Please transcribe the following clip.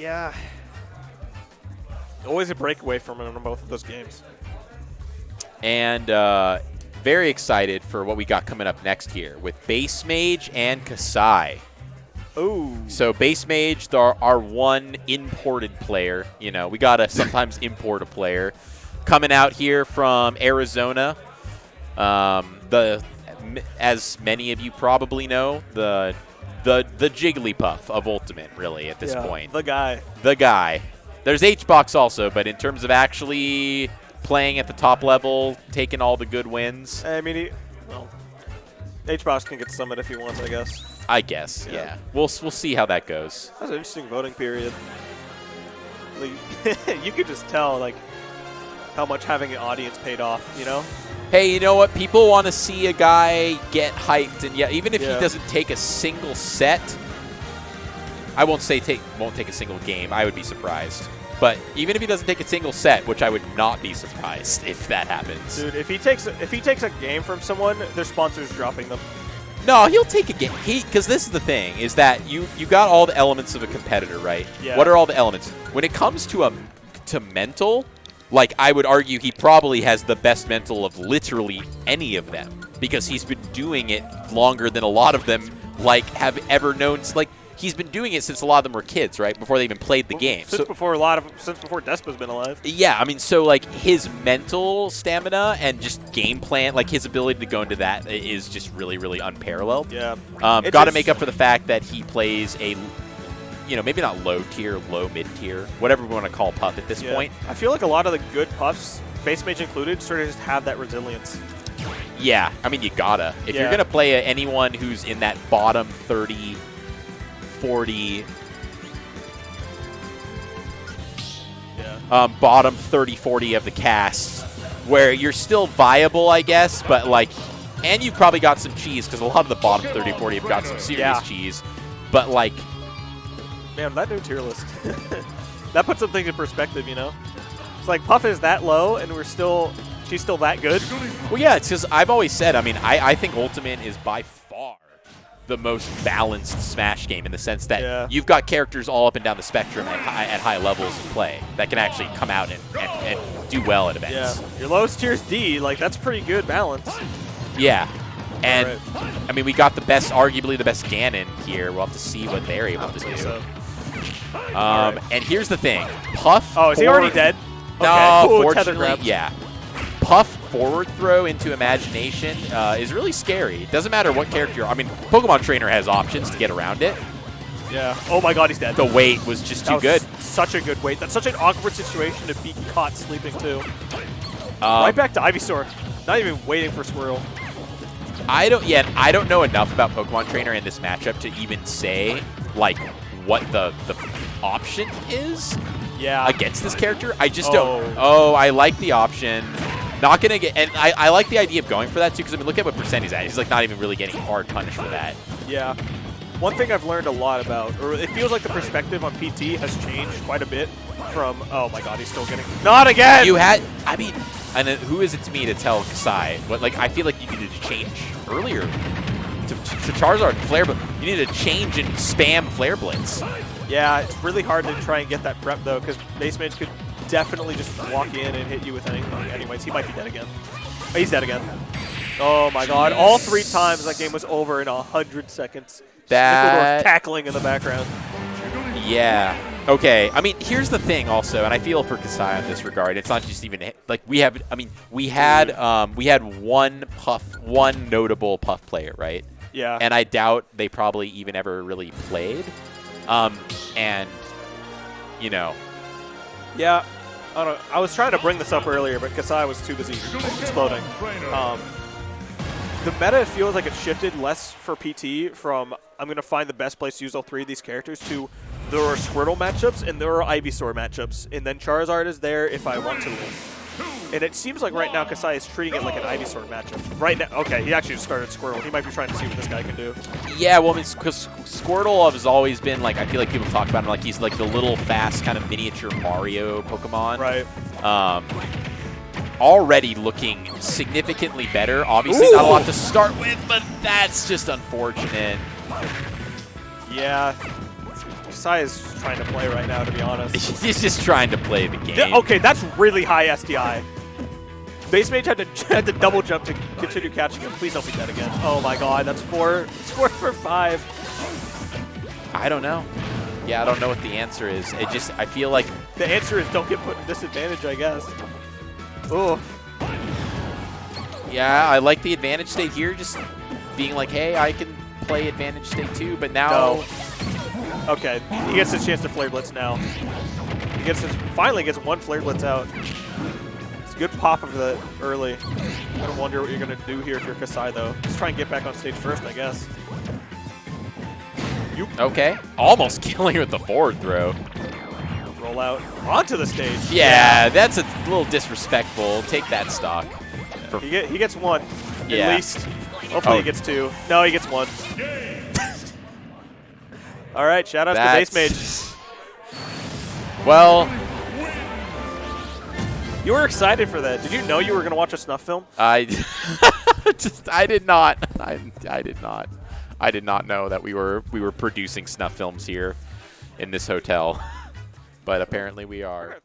Yeah. Always a breakaway from him in both of those games. And very excited for what we got coming up next here with Bassmage and Kasai. Ooh. So Bassmage, our one imported player. You know, we got to sometimes import a player. Coming out here from Arizona. As many of you probably know, the Jigglypuff of Ultimate, really, at this point. The guy. The guy. There's HBox also, but in terms of actually playing at the top level, taking all the good wins. I mean, HBox can get Summit if he wants, I guess. I guess, yeah. We'll see how that goes. That was an interesting voting period. Like, you could just tell, like, how much having an audience paid off, you know? Hey, you know what? People want to see a guy get hyped, and even if he doesn't take a single set, I won't say won't take a single game. I would be surprised. But even if he doesn't take a single set, which I would not be surprised if that happens. Dude, if he takes a game from someone, their sponsor's dropping them. No, he'll take a game. Because this is the thing, is that you got all the elements of a competitor, right? Yeah. What are all the elements? When it comes to mental, like, I would argue he probably has the best mental of literally any of them, because he's been doing it longer than a lot of them, like, have ever known. Like, he's been doing it since a lot of them were kids, right? Before they even played the game. Since before Despa's been alive. Yeah, I mean, so, like, his mental stamina and just game plan, like, his ability to go into that is just really, really unparalleled. Yeah. Got to make up for the fact that he plays a, you know, maybe not low tier, low mid tier, whatever we want to call Puff at this point. I feel like a lot of the good Puffs, Bassmage included, sort of just have that resilience. Yeah, I mean, you gotta. If you're going to play anyone who's in that bottom 30, 40, bottom 30, 40 of the cast, where you're still viable, I guess, but, like, and you've probably got some cheese, because a lot of the bottom 30, 40 have got some serious cheese, but, like, man, that new tier list, that puts some things in perspective, you know? It's like Puff is that low, and she's still that good. Well, yeah, it's because I've always said, I mean, I think Ultimate is by far the most balanced Smash game, in the sense that you've got characters all up and down the spectrum at high levels of play that can actually come out and do well at events. Yeah, your lowest tier is D, like, that's pretty good balance. Yeah. And, I mean, we got arguably the best Ganon here. We'll have to see what they're able to do. So. And here's the thing. Puff. Oh, is he already dead? No, okay. Fortunately, yeah. Puff forward throw into Imagination is really scary. It doesn't matter what character you're. I mean, Pokemon Trainer has options to get around it. Yeah. Oh my God, he's dead. The weight was just too good. Such a good weight. That's such an awkward situation to be caught sleeping too. Right back to Ivysaur. Not even waiting for Squirrel. I don't know enough about Pokemon Trainer in this matchup to even say, like, what the option is against this character. I just don't. Oh, I like the option. Not going to get, and I like the idea of going for that too, because I mean, look at what percent he's at. He's like not even really getting hard punished for that. Yeah. One thing I've learned a lot about, or it feels like the perspective on PT has changed quite a bit from, oh my God, he's still getting, not again! I mean, and then who is it to me to tell Kasai? What, like, I feel like you needed to change earlier to Charizard Flare Blitz. You needed to change and spam Flare Blitz. Yeah, it's really hard to try and get that prep though, because Bassmage could definitely just walk in and hit you with anything. Anyways, he might be dead again. Oh, he's dead again. Oh my God, all 3 times that game was over in 100 seconds. That cackling in the background. Yeah. Okay. I mean, here's the thing also, and I feel for Kasai in this regard. It's not just even like we had one notable Puff player, right? Yeah. And I doubt they probably even ever really played. And you know. Yeah. I don't know. I was trying to bring this up earlier, but Kasai was too busy exploding. The meta feels like it shifted less for PT from I'm going to find the best place to use all 3 of these characters to there are Squirtle matchups and there are Ivysaur matchups, and then Charizard is there if I want to win. And it seems like right now Kasai is treating it like an Ivysaur matchup. Right now, okay, he actually just started Squirtle. He might be trying to see what this guy can do. Yeah, well, I mean, because Squirtle has always been, like, I feel like people talk about him like he's like the little fast kind of miniature Mario Pokemon. Right. Already looking significantly better. Obviously not a lot to start with, but that's just unfortunate. Yeah. Kasai is trying to play right now, to be honest. He's just trying to play the game. Okay, that's really high SDI. Bassmage had to double jump to continue catching him. Please don't be dead again. Oh my god, that's 4. It's 4 for 5. I don't know. Yeah, I don't know what the answer is. I feel like the answer is don't get put in disadvantage, I guess. Oh. Yeah, I like the advantage state here, just being like, hey, I can play advantage state too, but now. No. Okay, he gets his chance to Flare Blitz now. He finally gets 1 Flare Blitz out. It's a good pop of the early. I don't wonder what you're going to do here if you're Kasai, though. Just try and get back on stage first, I guess. Okay, almost killing with the forward throw. Roll out onto the stage. Yeah, that's a little disrespectful. Take that stock. He gets 1, yeah. at least. Hopefully he gets 2. No, he gets 1. All right, shout out to Bassmage. Well, you were excited for that. Did you know you were going to watch a snuff film? I did not. I did not. I did not know that we were producing snuff films here in this hotel, but apparently we are.